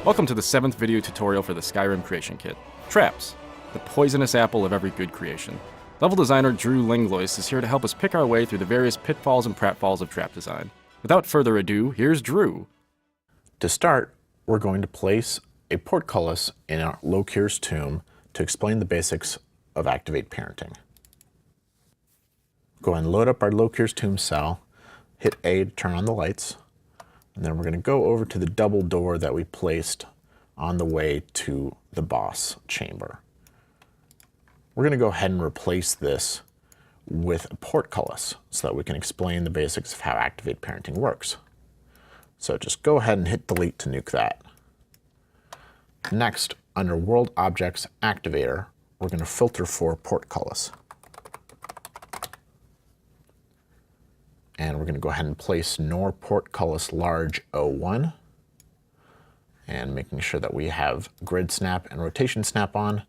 Welcome to the 7th video tutorial for the Skyrim creation kit. Traps, the poisonous apple of every good creation. Level designer Drew Langlois is here to help us pick our way through the various pitfalls and pratfalls of trap design. Without further ado, here's Drew. To start, we're going to place a portcullis in our Lokir's tomb to explain the basics of Activate Parenting. Go ahead and load up our Lokir's tomb cell, hit A to turn on the lights, and then we're going to go over to the double door that we placed on the way to the boss chamber. We're going to go ahead and replace this with a portcullis so that we can explain the basics of how Activate Parenting works. So just go ahead and hit delete to nuke that. Next, under World Objects Activator, we're going to filter for portcullis. And we're going to go ahead and place nor portcullis large 01, and making sure that we have grid snap and rotation snap on,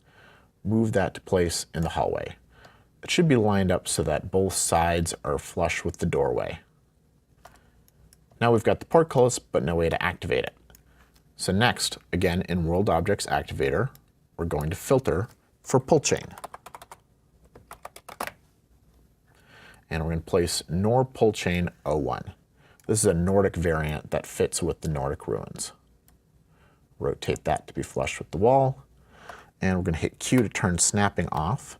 move that to place in the hallway. It should be lined up so that both sides are flush with the doorway. Now we've got the portcullis, but no way to activate it. So next, again in World Objects Activator, we're going to filter for pull chain. And we're going to place nor pull chain 01. This is a Nordic variant that fits with the Nordic ruins. Rotate that to be flush with the wall. And we're going to hit Q to turn snapping off,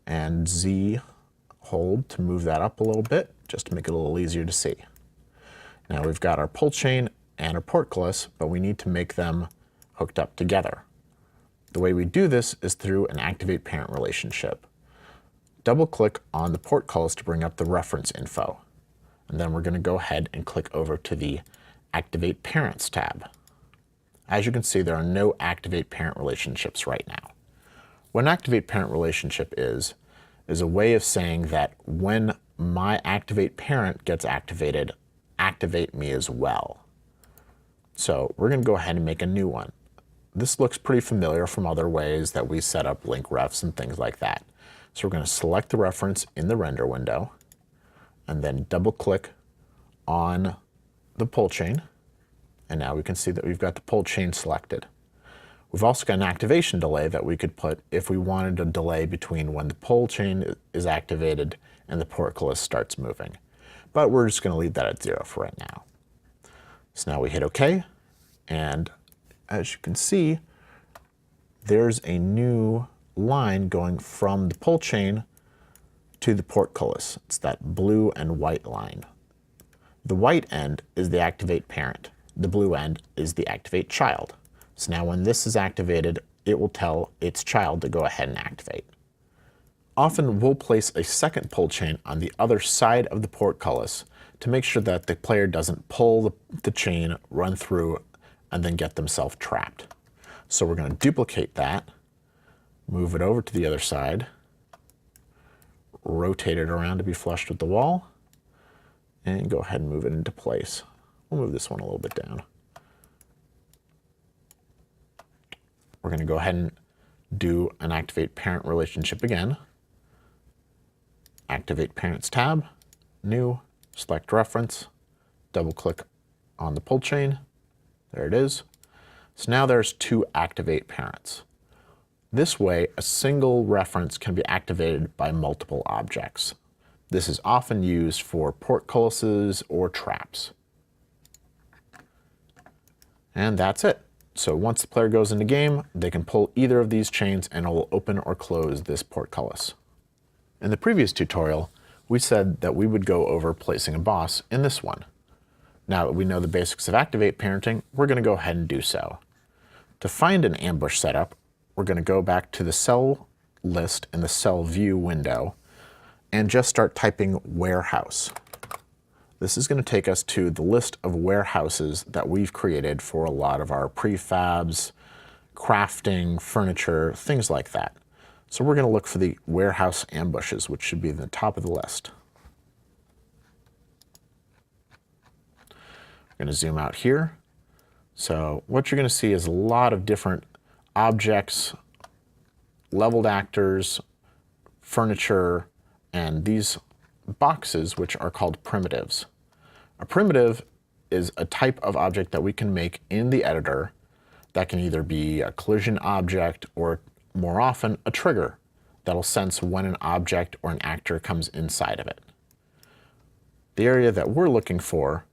and Z hold to move that up a little bit, just to make it a little easier to see. Now we've got our pull chain and our portcullis, but we need to make them hooked up together. The way we do this is through an Activate Parent relationship. Double-click on the portcullis to bring up the reference info. And then we're going to go ahead and click over to the Activate Parents tab. As you can see, there are no Activate Parent relationships right now. What an Activate Parent relationship is a way of saying that when my Activate Parent gets activated, activate me as well. So we're going to go ahead and make a new one. This looks pretty familiar from other ways that we set up link refs and things like that. So we're going to select the reference in the render window, and then double click on the pull chain. And now we can see that we've got the pull chain selected. We've also got an activation delay that we could put if we wanted a delay between when the pull chain is activated and the portcullis starts moving. But we're just going to leave that at 0 for right now. So now we hit OK, and as you can see, there's a new line going from the pull chain to the portcullis. It's that blue and white line. The white end is the Activate Parent. The blue end is the Activate Child. So now when this is activated, it will tell its child to go ahead and activate. Often we'll place a second pull chain on the other side of the portcullis to make sure that the player doesn't pull the chain, run through, and then get themselves trapped. So we're going to duplicate that, move it over to the other side, rotate it around to be flushed with the wall, and go ahead and move it into place. We'll move this one a little bit down. We're going to go ahead and do an Activate Parent relationship again. Activate Parents tab, new, select reference, double click on the pull chain. There it is. So now there's two Activate Parents. This way, a single reference can be activated by multiple objects. This is often used for portcullises or traps. And that's it. So once the player goes into game, they can pull either of these chains and it will open or close this portcullis. In the previous tutorial, we said that we would go over placing a boss in this one. Now that we know the basics of Activate Parenting, we're going to go ahead and do so. To find an ambush setup, we're going to go back to the cell list in the cell view window and just start typing warehouse. This is going to take us to the list of warehouses that we've created for a lot of our prefabs, crafting, furniture, things like that. So we're going to look for the warehouse ambushes, which should be in the top of the list. I'm going to zoom out here. So what you're going to see is a lot of different objects, leveled actors, furniture, and these boxes, which are called primitives. A primitive is a type of object that we can make in the editor That can either be a collision object or, more often, a trigger that'll sense when an object or an actor comes inside of it. The area that we're looking for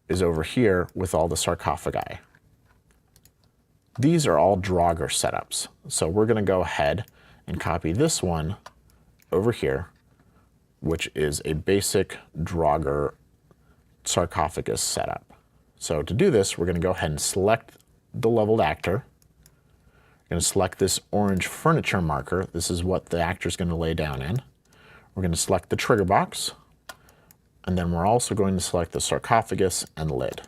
is over here with all the sarcophagi. These are all Draugr setups. So we're going to go ahead and copy this one over here, which is a basic Draugr sarcophagus setup. So to do this, we're going to go ahead and select the leveled actor. We're going to select this orange furniture marker. This is what the actor is going to lay down in. We're going to select the trigger box, and then we're also going to select the sarcophagus and lid.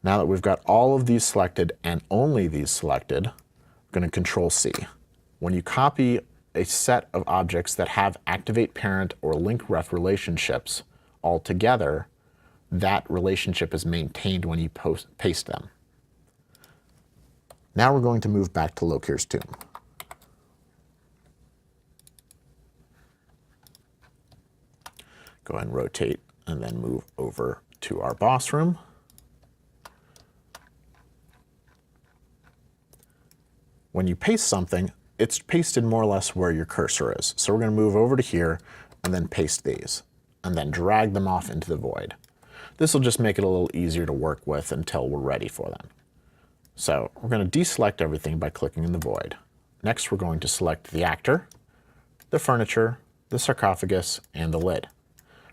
Now that we've got all of these selected and only these selected, we're going to Control C. When you copy a set of objects that have activate parent or link ref relationships all together, that relationship is maintained when you paste them. Now we're going to move back to Lokir's tomb. Go ahead and rotate and then move over to our boss room. When you paste something, it's pasted more or less where your cursor is. So we're going to move over to here and then paste these, and then drag them off into the void. This will just make it a little easier to work with until we're ready for them. So we're going to deselect everything by clicking in the void. Next, we're going to select the actor, the furniture, the sarcophagus, and the lid.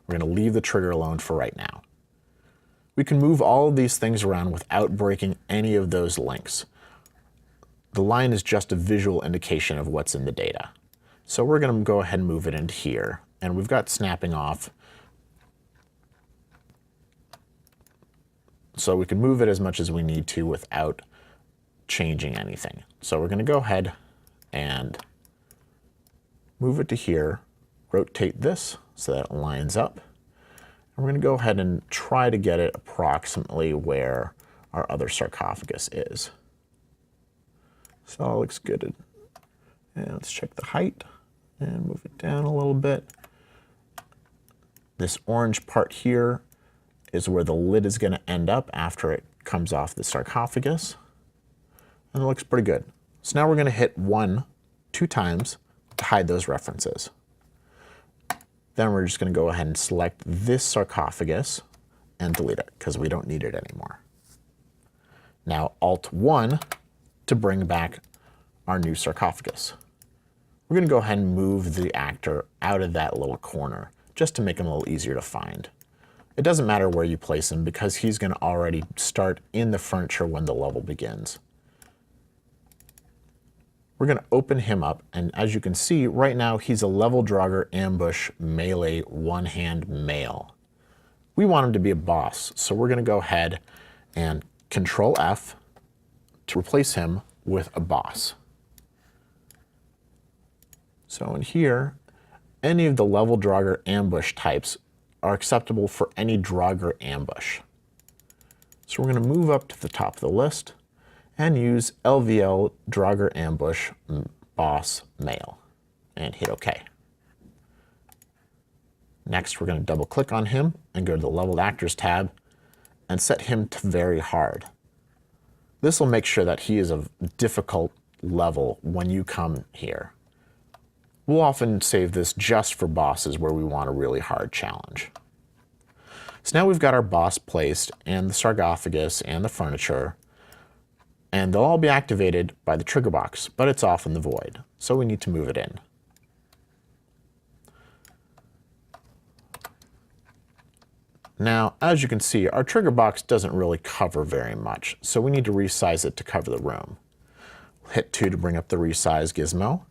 We're going to leave the trigger alone for right now. We can move all of these things around without breaking any of those links. The line is just a visual indication of what's in the data. So we're going to go ahead and move it into here. And we've got snapping off. So we can move it as much as we need to without changing anything. So we're going to go ahead and move it to here, rotate this so that it lines up. And we're going to go ahead and try to get it approximately where our other sarcophagus is. So it looks good. And let's check the height and move it down a little bit. This orange part here is where the lid is going to end up after it comes off the sarcophagus. And it looks pretty good. So now we're going to hit 2 times to hide those references. Then we're just going to go ahead and select this sarcophagus and delete it because we don't need it anymore. Now Alt-1 to bring back our new sarcophagus. We're going to go ahead and move the actor out of that little corner just to make him a little easier to find. It doesn't matter where you place him because he's going to already start in the furniture when the level begins. We're going to open him up, and as you can see, right now he's a level Draugr ambush melee one-hand male. We want him to be a boss, so we're going to go ahead and Control F to replace him with a boss. So in here, any of the level Draugr ambush types are acceptable for any Draugr ambush. So we're going to move up to the top of the list and use LVL Draugr ambush boss male and hit OK. Next, we're going to double click on him and go to the leveled actors tab and set him to very hard. This will make sure that he is a difficult level when you come here. We'll often save this just for bosses where we want a really hard challenge. So now we've got our boss placed and the sarcophagus and the furniture, and they'll all be activated by the trigger box, but it's off in the void, so we need to move it in. Now, as you can see, our trigger box doesn't really cover very much, so we need to resize it to cover the room. Hit 2 to bring up the resize gizmo.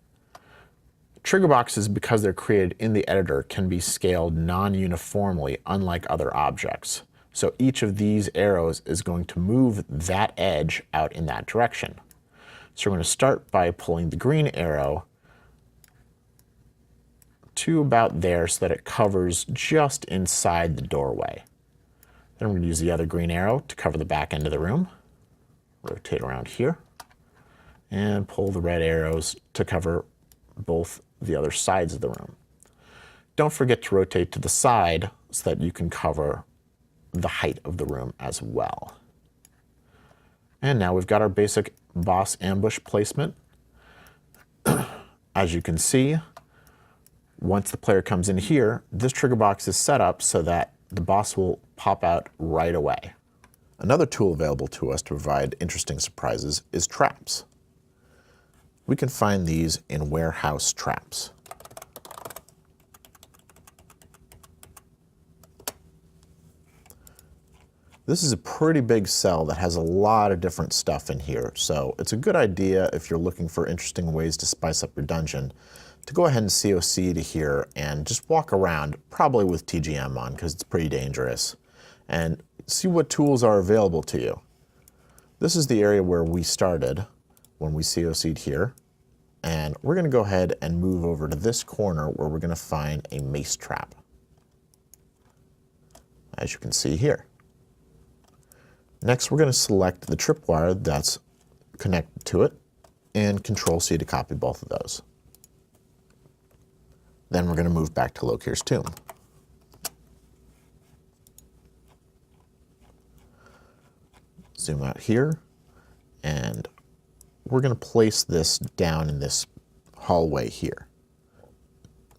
Trigger boxes, because they're created in the editor, can be scaled non-uniformly, unlike other objects. So each of these arrows is going to move that edge out in that direction. So we're going to start by pulling the green arrow to about there so that it covers just inside the doorway. Then we're going to use the other green arrow to cover the back end of the room. Rotate around here and pull the red arrows to cover both the other sides of the room. Don't forget to rotate to the side so that you can cover the height of the room as well. And now we've got our basic boss ambush placement. As you can see, once the player comes in here, this trigger box is set up so that the boss will pop out right away. Another tool available to us to provide interesting surprises is traps. We can find these in warehouse traps. This is a pretty big cell that has a lot of different stuff in here, so it's a good idea if you're looking for interesting ways to spice up your dungeon to go ahead and COC to here and just walk around, probably with TGM on because it's pretty dangerous, and see what tools are available to you. This is the area where we started when we COC'd here, and we're going to go ahead and move over to this corner where we're going to find a mace trap, as you can see here. Next, we're going to select the tripwire that's connected to it and Control-C to copy both of those. Then we're going to move back to Lokir's tomb. Zoom out here, and we're going to place this down in this hallway here.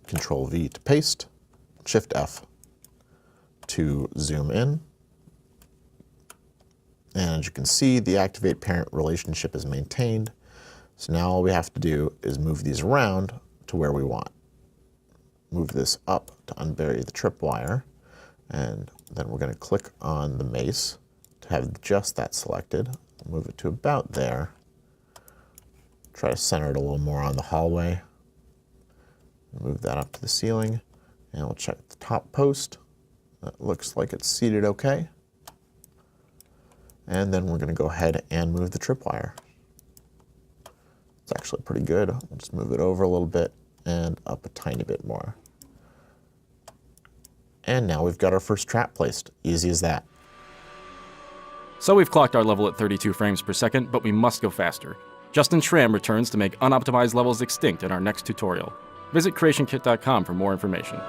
Control-V to paste, Shift-F to zoom in. And as you can see, the activate parent relationship is maintained. So now all we have to do is move these around to where we want. Move this up to unbury the tripwire, and then we're going to click on the mace to have just that selected. Move it to about there. Try to center it a little more on the hallway. Move that up to the ceiling, and we'll check the top post. That looks like it's seated okay. And then we're going to go ahead and move the tripwire. It's actually pretty good. We'll just move it over a little bit and up a tiny bit more. And now we've got our first trap placed. Easy as that. So we've clocked our level at 32 frames per second, but we must go faster. Justin Schramm returns to make unoptimized levels extinct in our next tutorial. Visit CreationKit.com for more information.